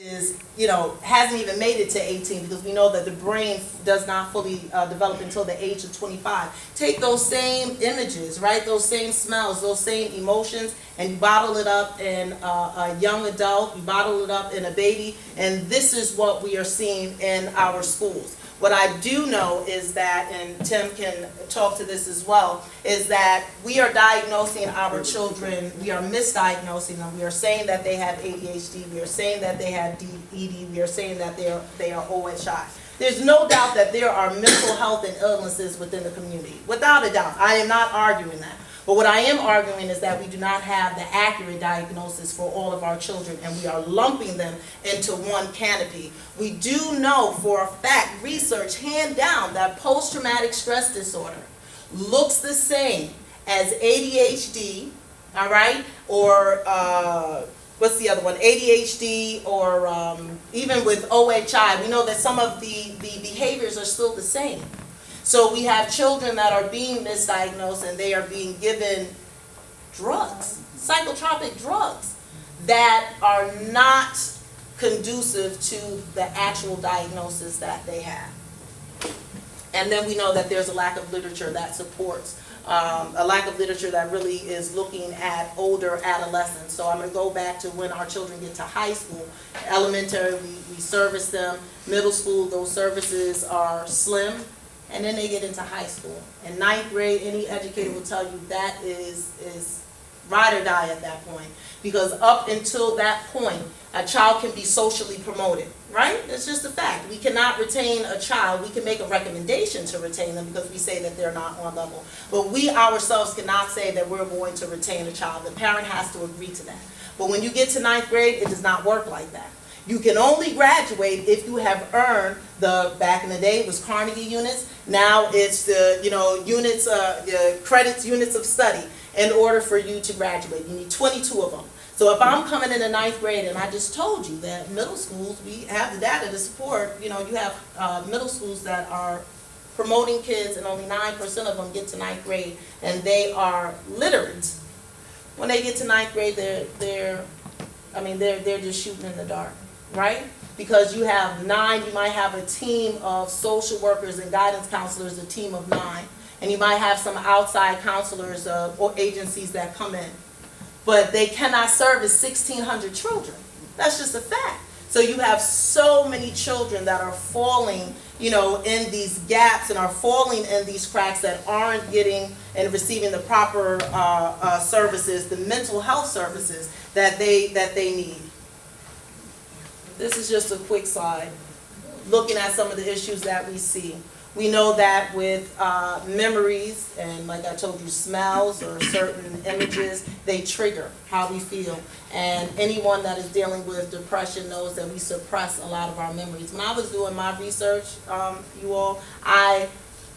is, hasn't even made it to 18, because we know that the brain does not fully develop until the age of 25. Take those same images, right? Those same smells, those same emotions, and you bottle it up in a young adult, you bottle it up in a baby, and this is what we are seeing in our schools. What I do know is that, and Tim can talk to this as well, is that we are diagnosing our children, we are misdiagnosing them. We are saying that they have ADHD, we are saying that they have ED, we are saying that they are OHI. There's no doubt that there are mental health and illnesses within the community. Without a doubt, I am not arguing that. But what I am arguing is that we do not have the accurate diagnosis for all of our children, and we are lumping them into one canopy. We do know for a fact, research hand down, that post-traumatic stress disorder looks the same as ADHD, all right, or what's the other one, ADHD, or even with OHI. We know that some of the behaviors are still the same. So we have children that are being misdiagnosed and they are being given drugs, psychotropic drugs, that are not conducive to the actual diagnosis that they have. And then we know that there's a lack of literature that supports, a lack of literature that really is looking at older adolescents. So I'm going to go back to when our children get to high school. Elementary, we service them. Middle school, those services are slim. And then they get into high school. In ninth grade, any educator will tell you that is ride or die at that point. Because up until that point, a child can be socially promoted, right? It's just a fact. We cannot retain a child. We can make a recommendation to retain them because we say that they're not on level. But we ourselves cannot say that we're going to retain a child. The parent has to agree to that. But when you get to ninth grade, it does not work like that. You can only graduate if you have earned back in the day it was Carnegie units, now it's the, units, the credits, units of study in order for you to graduate. You need 22 of them. So if I'm coming into ninth grade, and I just told you that middle schools, we have the data to support, you have middle schools that are promoting kids and only 9% of them get to ninth grade and they are literate. When they get to ninth grade, they're just shooting in the dark. Right? Because you have 9, you might have a team of social workers and guidance counselors, a team of 9. And you might have some outside counselors or agencies that come in. But they cannot service 1,600 children. That's just a fact. So you have so many children that are falling, in these gaps and are falling in these cracks that aren't getting and receiving the proper services, the mental health services that they need. This is just a quick slide, looking at some of the issues that we see. We know that with memories, and like I told you, smells or certain images, they trigger how we feel. And anyone that is dealing with depression knows that we suppress a lot of our memories. When I was doing my research, you all, a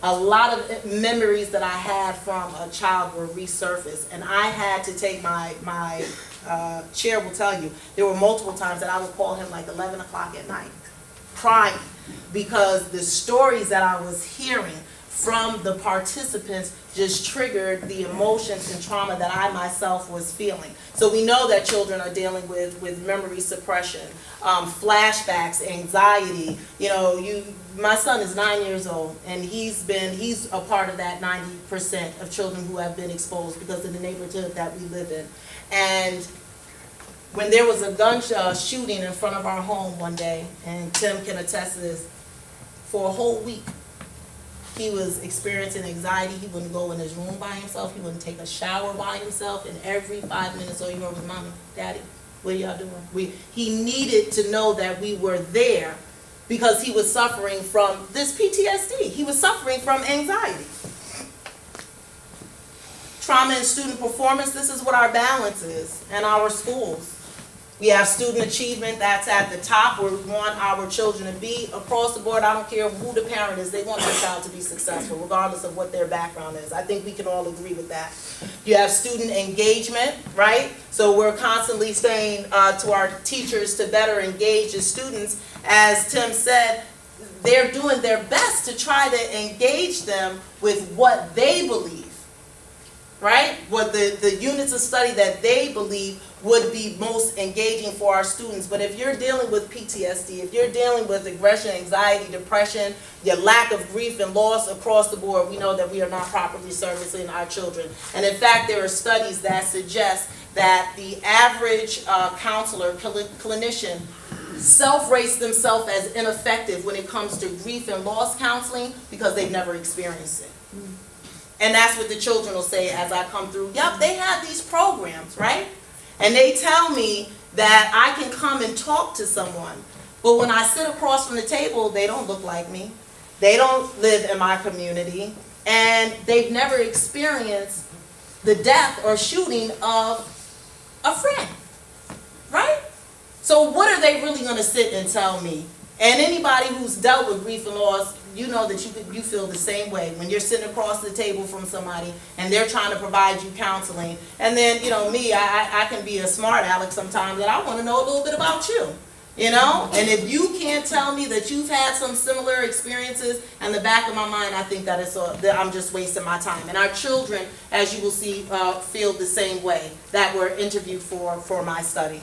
lot of memories that I had from a child were resurfaced, and I had to take my chair will tell you, there were multiple times that I would call him like 11 o'clock at night, crying, because the stories that I was hearing from the participants just triggered the emotions and trauma that I myself was feeling. So we know that children are dealing with memory suppression, flashbacks, anxiety. My son is 9 years old, and he's a part of that 90% of children who have been exposed because of the neighborhood that we live in. And when there was a gun shooting in front of our home one day, and Tim can attest to this, for a whole week, he was experiencing anxiety. He wouldn't go in his room by himself. He wouldn't take a shower by himself. And every 5 minutes, all you heard was, "Mommy, Daddy, what are y'all doing?" He needed to know that we were there because he was suffering from this PTSD. He was suffering from anxiety. Trauma and student performance, this is what our balance is in our schools. We have student achievement that's at the top where we want our children to be across the board. I don't care who the parent is, they want their child to be successful regardless of what their background is. I think we can all agree with that. You have student engagement, right? So we're constantly saying to our teachers to better engage the students. As Tim said, they're doing their best to try to engage them with what they believe. Right? What the units of study that they believe would be most engaging for our students. But if you're dealing with PTSD, if you're dealing with aggression, anxiety, depression, your lack of grief and loss across the board, we know that we are not properly servicing our children. And in fact, there are studies that suggest that the average counselor, clinician, self-rates themselves as ineffective when it comes to grief and loss counseling because they've never experienced it. And that's what the children will say as I come through. Yep, they have these programs, right? And they tell me that I can come and talk to someone. But when I sit across from the table, they don't look like me. They don't live in my community. And they've never experienced the death or shooting of a friend, right? So what are they really going to sit and tell me? And anybody who's dealt with grief and loss, you know that you feel the same way when you're sitting across the table from somebody and they're trying to provide you counseling. And then, you know, me, I can be a smart aleck sometimes, that I want to know a little bit about you, you know? And if you can't tell me that you've had some similar experiences, in the back of my mind, I think that that I'm just wasting my time. And our children, as you will see, feel the same way that were interviewed for my study.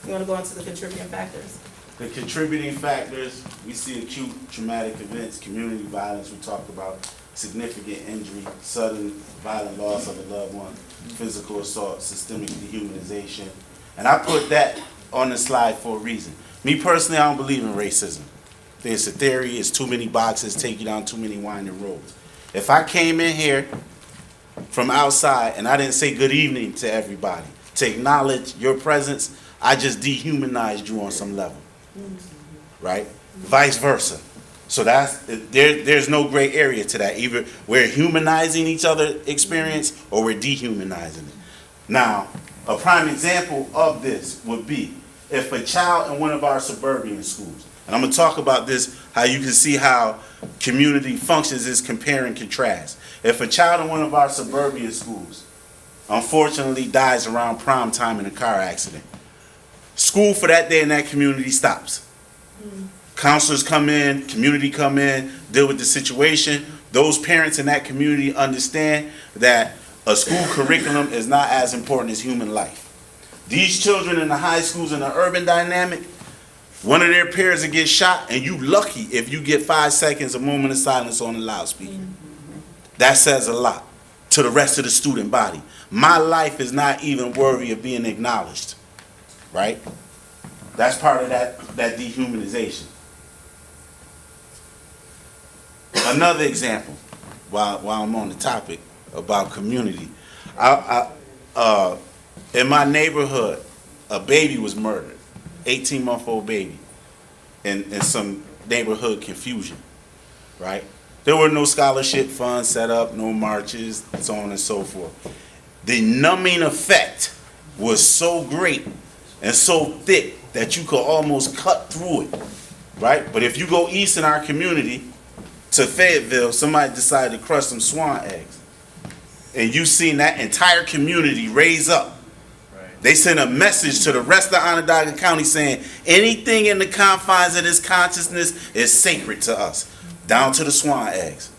You want to go into the contributing factors? The contributing factors, we see acute traumatic events, community violence, we talked about significant injury, sudden violent loss of a loved one, physical assault, systemic dehumanization. And I put that on the slide for a reason. Me personally, I don't believe in racism. There's a theory, it's too many boxes, take you down too many winding roads. If I came in here from outside and I didn't say good evening to everybody, to acknowledge your presence, I just dehumanized you on some level. Right? Vice versa. So there's no gray area to that. Either we're humanizing each other experience or we're dehumanizing it. Now, a prime example of this would be if a child in one of our suburban schools, and I'm going to talk about this, how you can see how community functions is compare and contrast. If a child in one of our suburban schools unfortunately dies around prime time in a car accident, school for that day in that community stops. Counselors come in, community come in, deal with the situation. Those parents in that community understand that a school curriculum is not as important as human life. These children in the high schools in the urban dynamic, one of their peers will get shot, and you lucky if you get 5 seconds, a moment of silence on the loudspeaker. That says a lot to the rest of the student body. My life is not even worthy of being acknowledged. Right? That's part of that dehumanization. Another example, while I'm on the topic about community, in my neighborhood, a baby was murdered, 18-month-old baby, in some neighborhood confusion. Right? There were no scholarship funds set up, no marches, so on and so forth. The numbing effect was so great and so thick that you could almost cut through it, right? But if you go east in our community to Fayetteville, somebody decided to crush some swan eggs. And you've seen that entire community raise up. Right. They sent a message to the rest of Onondaga County saying, anything in the confines of this consciousness is sacred to us, down to the swan eggs.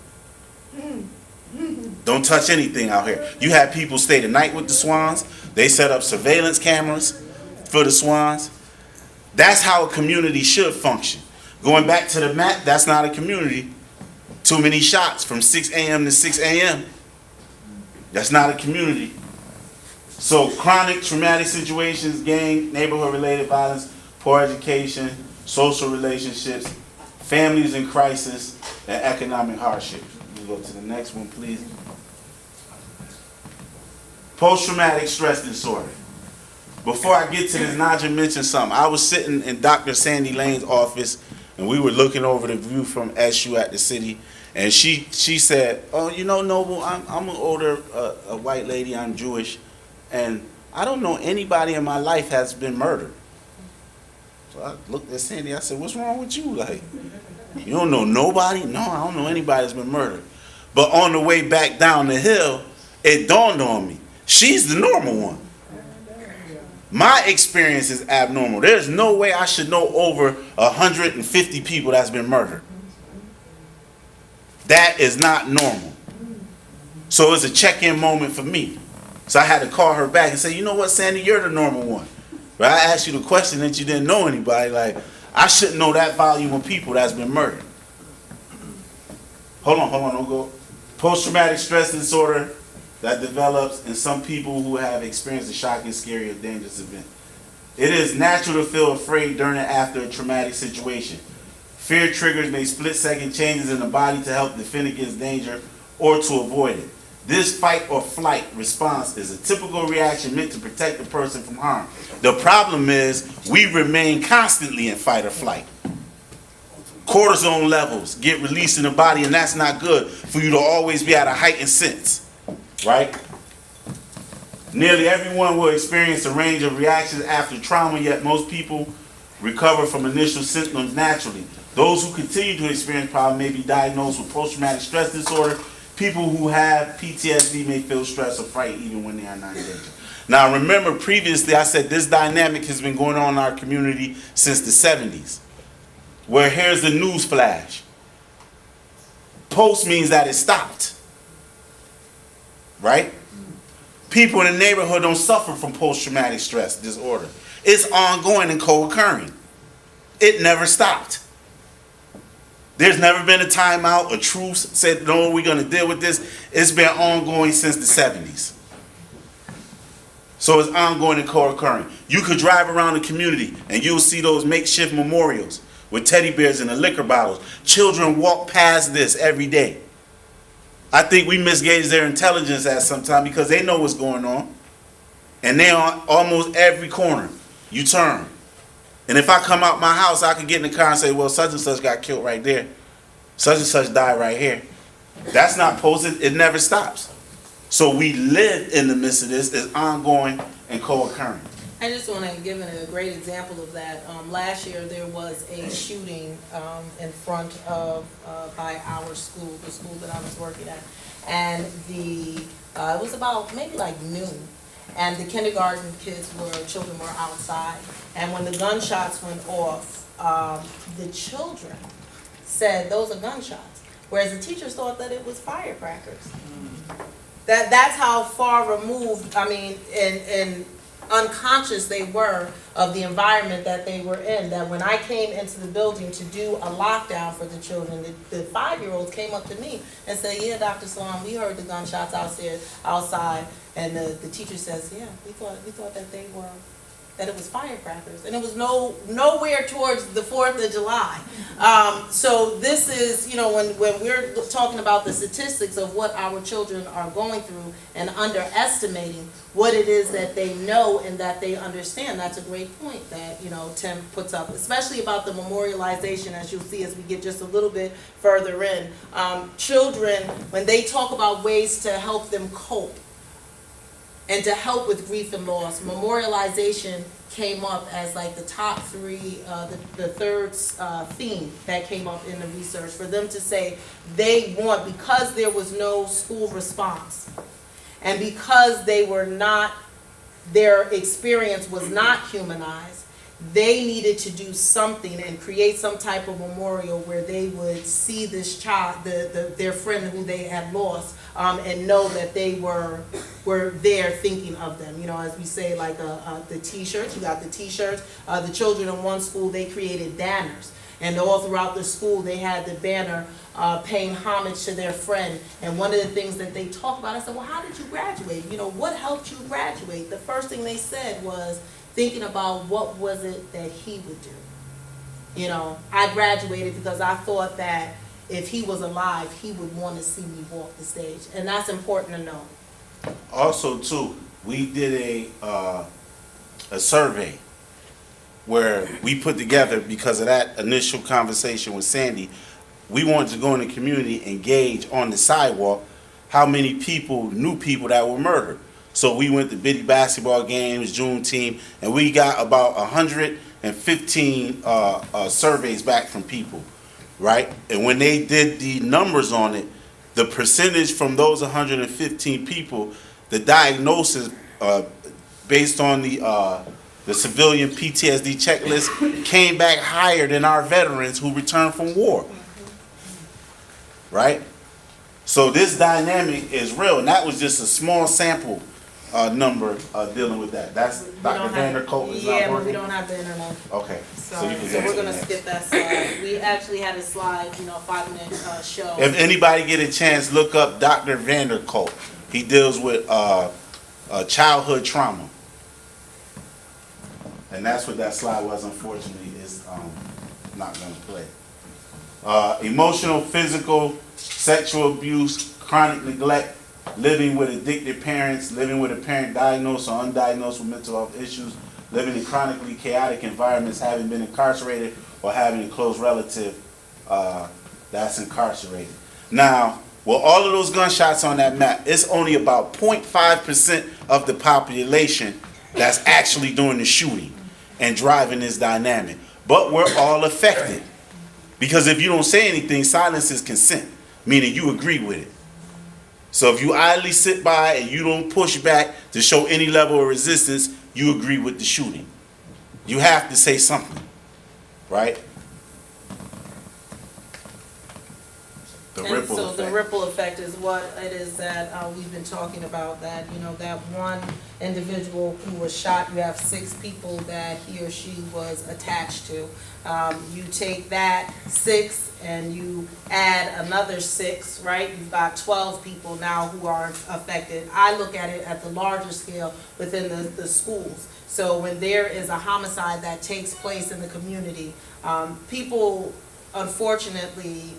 Don't touch anything out here. You had people stay the night with the swans. They set up surveillance cameras for the swans. That's how a community should function. Going back to the map, that's not a community. Too many shots from 6 a.m. to 6 a.m. That's not a community. So chronic traumatic situations, gang, neighborhood-related violence, poor education, social relationships, families in crisis, and economic hardship. We'll go to the next one, please. Post-traumatic stress disorder. Before I get to this, Naja mentioned something. I was sitting in Dr. Sandy Lane's office, and we were looking over the view from SU at the city, and she said, oh, you know, Noble, I'm an older a white lady, I'm Jewish, and I don't know anybody in my life has been murdered. So I looked at Sandy, I said, what's wrong with you? Like, you don't know nobody? No, I don't know anybody that's been murdered. But on the way back down the hill, it dawned on me, she's the normal one. My experience is abnormal. There's no way I should know over 150 people that's been murdered. That is not normal. So it's a check-in moment for me. So I had to call her back and say, you know what, Sandy, you're the normal one. But I asked you the question that you didn't know anybody. Like, I shouldn't know that volume of people that's been murdered. Hold on, don't go. Post-traumatic stress disorder that develops in some people who have experienced a shocking, scary, or dangerous event. It is natural to feel afraid during and after a traumatic situation. Fear triggers make split-second changes in the body to help defend against danger or to avoid it. This fight or flight response is a typical reaction meant to protect the person from harm. The problem is we remain constantly in fight or flight. Cortisone levels get released in the body, and that's not good for you to always be at a heightened sense, right? Nearly everyone will experience a range of reactions after trauma, yet most people recover from initial symptoms naturally. Those who continue to experience problems may be diagnosed with post-traumatic stress disorder. People who have PTSD may feel stress or fright even when they are not in danger. Now remember, previously I said this dynamic has been going on in our community since the 70s. Where here's the news flash. Post means that it stopped. Right? People in the neighborhood don't suffer from post-traumatic stress disorder. It's ongoing and co-occurring. It never stopped. There's never been a timeout, a truce said, no, we're going to deal with this. It's been ongoing since the 70s. So it's ongoing and co-occurring. You could drive around the community and you'll see those makeshift memorials with teddy bears and the liquor bottles. Children walk past this every day. I think we misgauge their intelligence at some time because they know what's going on. And they're on almost every corner. You turn. And if I come out my house, I can get in the car and say, well, such and such got killed right there. Such and such died right here. That's not posted. It never stops. So we live in the midst of this. It's ongoing and co-occurring. I just want to give a great example of that. Last year there was a shooting in front of, by our school, the school that I was working at. And it was about maybe like noon. And the kindergarten children were outside. And when the gunshots went off, the children said, those are gunshots. Whereas the teachers thought that it was firecrackers. That's how far removed, and unconscious they were of the environment that they were in. That when I came into the building to do a lockdown for the children, the 5-year-olds came up to me and said, yeah, Dr. Salon, we heard the gunshots outside. And the teacher says, yeah, we thought that it was firecrackers, and it was nowhere towards the 4th of July. So this is, when we're talking about the statistics of what our children are going through and underestimating what it is that they know and that they understand. That's a great point that, Tim puts up, especially about the memorialization, as you'll see as we get just a little bit further in. Children, when they talk about ways to help them cope, and to help with grief and loss, memorialization came up as like the top 3, the third theme that came up in the research, for them to say they want, because there was no school response, and because their experience was not humanized, they needed to do something and create some type of memorial where they would see this child, their friend who they had lost, and know that they were there thinking of them. As we say, like the T-shirts. You got the T-shirts. The children in one school, they created banners. And all throughout the school, they had the banner paying homage to their friend. And one of the things that they talked about, I said, well, how did you graduate? What helped you graduate? The first thing they said was thinking about what was it that he would do. I graduated because I thought that if he was alive, he would want to see me walk the stage. And that's important to know. Also, too, we did a survey where we put together, because of that initial conversation with Sandy, we wanted to go in the community and gauge on the sidewalk how many people knew people that were murdered. So we went to Biddy basketball games, Juneteenth, and we got about 115 surveys back from people, right? And when they did the numbers on it, the percentage from those 115 people, the diagnosis based on the civilian PTSD checklist came back higher than our veterans who returned from war, right? So this dynamic is real, and that was just a small sample number dealing with that. That's We Dr. don't have- Vanderkolk is Yeah, not but we working? don't have the internet. Okay. So, you can so we're answer gonna that. skip that slide. We actually had a slide, 5-minute show. If anybody get a chance, look up Dr. Vanderkolk. He deals with childhood trauma. And that's what that slide was, unfortunately, is not gonna play. Emotional, physical, sexual abuse, chronic neglect, living with addicted parents, living with a parent diagnosed or undiagnosed with mental health issues, living in chronically chaotic environments, having been incarcerated, or having a close relative that's incarcerated. Now, with all of those gunshots on that map, it's only about 0.5% of the population that's actually doing the shooting and driving this dynamic. But we're all affected. Because if you don't say anything, silence is consent, meaning you agree with it. So if you idly sit by and you don't push back to show any level of resistance, you agree with the shooting. You have to say something, right? The And ripple so effect. the ripple effect is what it is that we've been talking about, that, that one individual who was shot, you have 6 people that he or she was attached to. You take that 6 and you add another 6, right? You've got 12 people now who are affected. I look at it at the larger scale within the schools. So when there is a homicide that takes place in the community, people unfortunately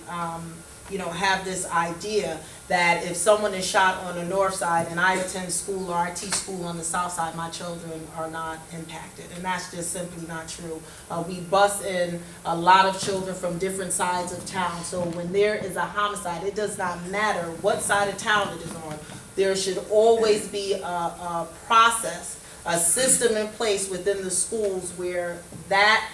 have this idea that if someone is shot on the north side and I attend school or I teach school on the south side, my children are not impacted. And that's just simply not true. We bus in a lot of children from different sides of town. So when there is a homicide, it does not matter what side of town it is on. There should always be a process, a system in place within the schools where that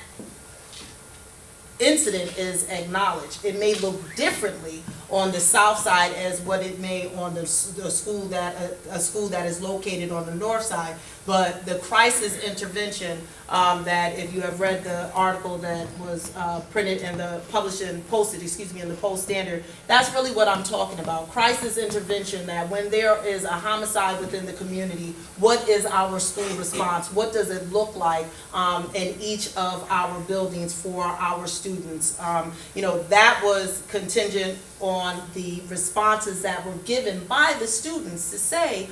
incident is acknowledged. It may look differently on the south side as what it may on the school that a school that is located on the north side, but the crisis intervention that, if you have read the article that was printed and published and posted, in the Post Standard, that's really what I'm talking about. Crisis intervention, that when there is a homicide within the community, what is our school response? What does it look like in each of our buildings for our students? That was contingent on the responses that were given by the students to say,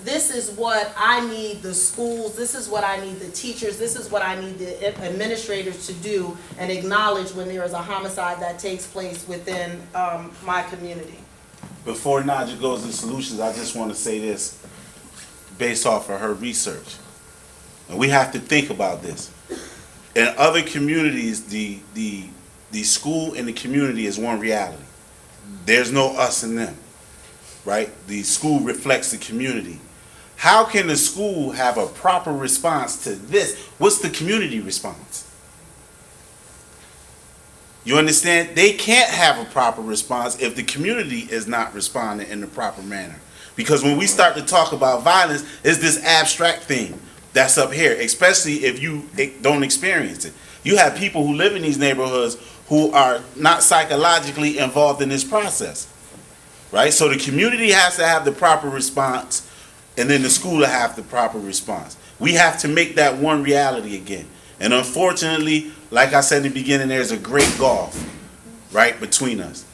this is what I need the schools, this is what I need the teachers, this is what I need the administrators to do, and acknowledge when there is a homicide that takes place within my community. Before Naja goes to solutions, I just want to say this based off of her research. And we have to think about this. In other communities, the school and the community is one reality. There's no us and them, right? The school reflects the community. How can the school have a proper response to this? What's the community response? You understand? They can't have a proper response if the community is not responding in the proper manner. Because when we start to talk about violence, it's this abstract thing that's up here, especially if you don't experience it. You have people who live in these neighborhoods who are not psychologically involved in this process, right? So the community has to have the proper response, and then the school will have the proper response. We have to make that one reality again. And unfortunately, like I said in the beginning, there's a great gulf, right, between us.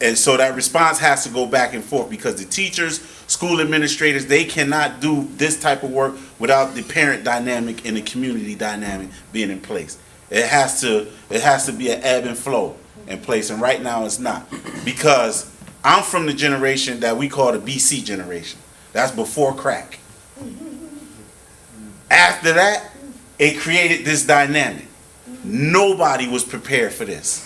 And so that response has to go back and forth, because the teachers, school administrators, they cannot do this type of work without the parent dynamic and the community dynamic being in place. It has to be an ebb and flow in place, and right now it's not. Because I'm from the generation that we call the BC generation. That's before crack. After that, it created this dynamic. Nobody was prepared for this.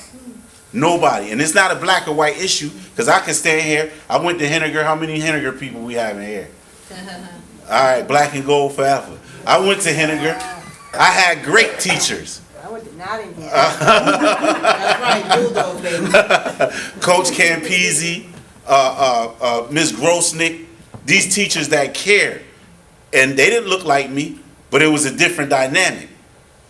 Nobody. And it's not a black or white issue, because I can stand here. I went to Henniger. How many Henniger people we have in here? All right, black and gold forever. I went to Henniger. I had great teachers. That's right, Bulldog, baby. Coach Campese, Ms. Grossnick, these teachers that cared. And they didn't look like me, but it was a different dynamic.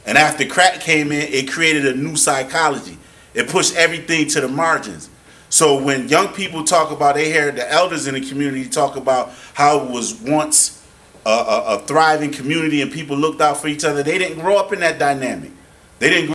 And after crack came in, it created a new psychology. It pushed everything to the margins. So when young people talk about, they hear the elders in the community talk about how it was once a thriving community and people looked out for each other. They didn't grow up in that dynamic. They didn't